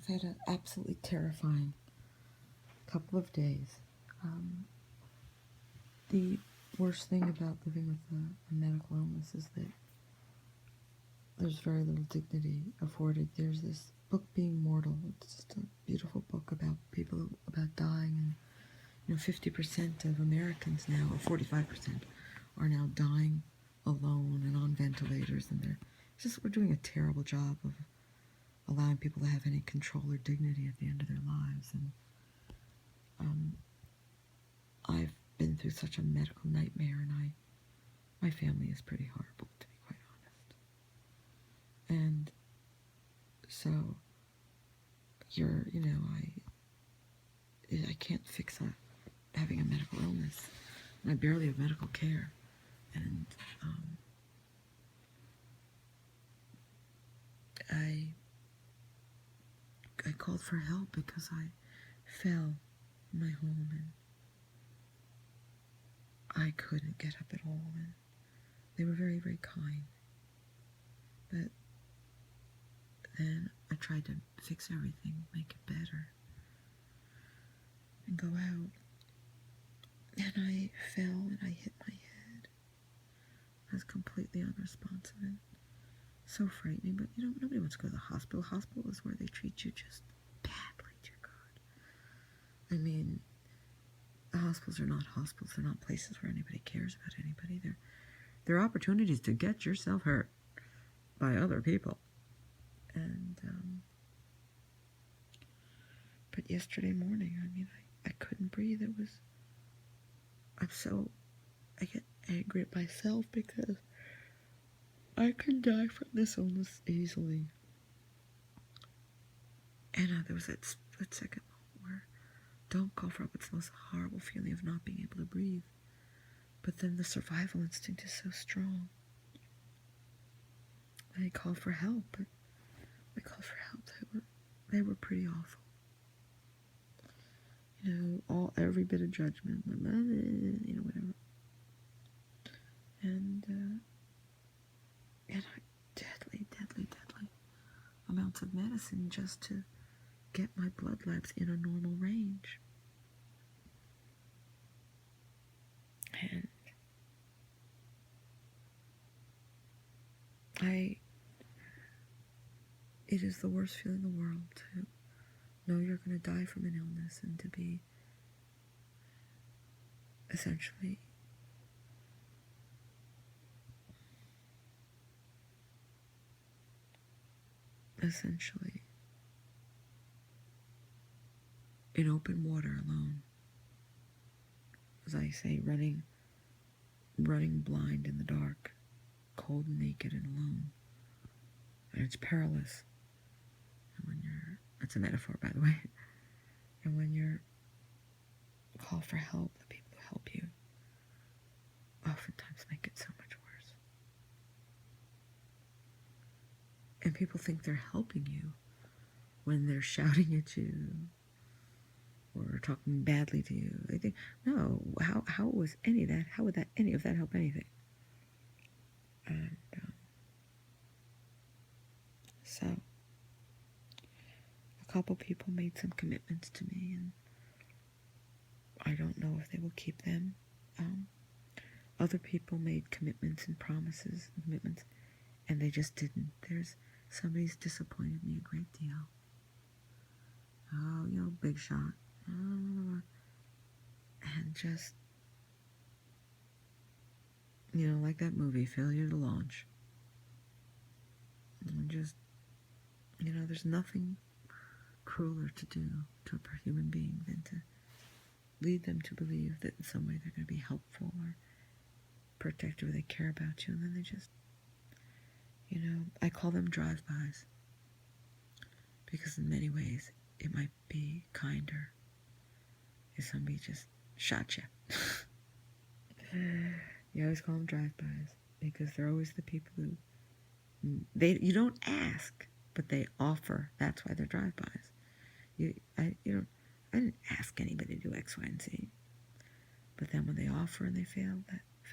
I've had an absolutely terrifying couple of days. The worst thing about living with a medical illness is that there's very little dignity afforded. There's this book, Being Mortal. It's just a beautiful book about people, about dying, and 50% of Americans now, or 45%, are now dying alone and on ventilators, and we're doing a terrible job of allowing people to have any control or dignity at the end of their lives. And I've been through such a medical nightmare, and my family is pretty horrible, to be quite honest. And so I can't fix having a medical illness, and I barely have medical care. And I called for help because I fell in my home and I couldn't get up at all. And they were very, very kind. But then I tried to fix everything, make it better, and go out. And I fell and I hit my head. I was completely unresponsive and so frightening. But nobody wants to go to the hospital. The hospital is where they treat you just badly, dear God. I mean, the hospitals are not hospitals. They're not places where anybody cares about anybody. They're opportunities to get yourself hurt by other people. And but yesterday morning, I couldn't breathe. I get angry at myself because I can die from this illness easily. And there was that split second moment where don't call for help. It's the most horrible feeling of not being able to breathe. But then the survival instinct is so strong. And I called for help, but I called for help. They were pretty awful. Every bit of judgment, whatever. And deadly amounts of medicine just to get my blood labs in a normal range. And it is the worst feeling in the world to know you're going to die from an illness and to be essentially in open water alone. As I say, running blind in the dark, cold and naked and alone. And it's perilous. And that's a metaphor, by the way. And when you call for help, the people who help you oftentimes make it so much worse. And people think they're helping you when they're shouting at you or talking badly to you. They think, no, how was any of that? How would any of that help anything? And so a couple people made some commitments to me, and I don't know if they will keep them. Other people made commitments and promises and commitments, and they just didn't. Somebody's disappointed me a great deal. Oh, big shot. And just, like that movie, Failure to Launch. And just, there's nothing crueler to do to a human being than to lead them to believe that in some way they're going to be helpful or protective, or they care about you, and then they just, I call them drive-bys, because in many ways it might be kinder if somebody just shot you. You always call them drive-bys because they're always the people who you don't ask, but they offer. That's why they're drive-bys. I didn't ask anybody to do X, Y, and Z. But then when they offer and they fail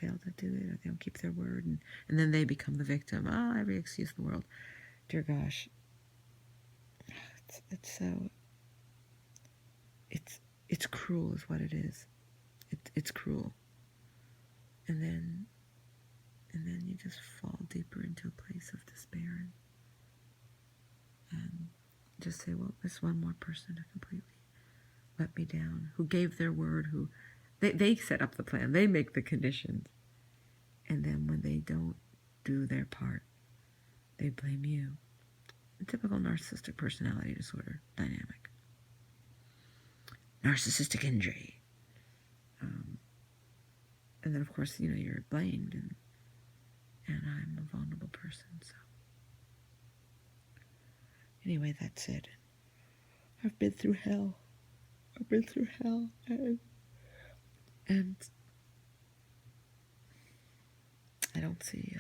to do it, or they don't keep their word, and then they become the victim. Every excuse in the world. Dear gosh, It's so it's cruel is what it is. It's cruel. And then you just fall deeper into a place of despair and just say, well, there's one more person who completely let me down, who gave their word, who they set up the plan, they make the conditions. And then when they don't do their part, they blame you. A typical narcissistic personality disorder dynamic. Narcissistic injury. And then, of course, you're blamed, and I'm a vulnerable person, so. Anyway, that's it. I've been through hell. And I don't see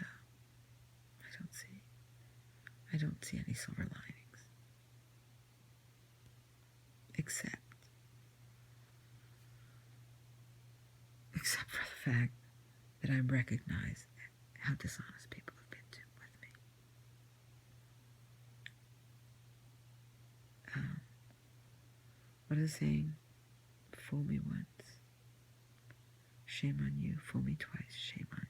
any silver linings. Except for the fact that I recognize how dishonest people have been with me. What is the saying? Fool me once, shame on you. Fool me twice, shame on